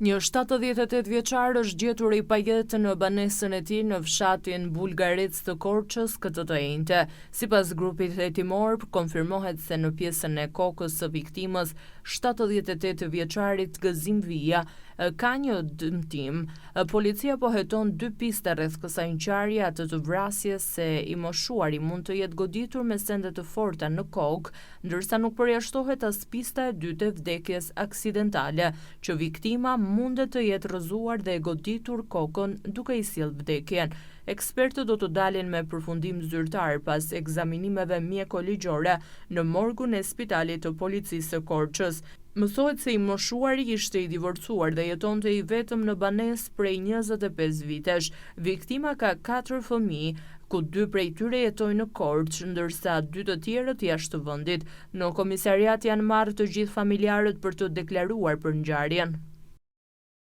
Një 78 vjeçar është gjetur i pajet në banesën e tij në fshatin Bulgaric të Korçës këtë të njëjtë. Sipas grupit hetimor, konfirmohet se në pjesën e kokës së viktimës, 78 vjeçarit Gëzim Vija, ka një dëmtim. Policia po heton 2 pista rreth kësaj ngjarje, atë të vrasjes se i moshuari mund të jetë goditur me sende të forta në kokë, ndërsa nuk përjashtohet as pista e dytë e vdekjes aksidentale, që viktima mundet të jetë rrëzuar dhe e goditur kokën duke i sjellë vdekjen. Ekspertët do të dalin me përfundim zyrtar pas ekzaminimeve mjekoligjore në morgun e Spitalit të Policisë së Korçës. Mësohet se i moshuari ishte i divorcuar dhe jetonte i vetëm në banesë prej 25 vitesh. Viktima ka 4 fëmijë, ku 2 prej tyre jetojnë në Korçë, ndërsa 2 të tjerët jashtë vendit. Në komisariat janë marrë të gjithë familjarët për të deklaruar për ngjarjen.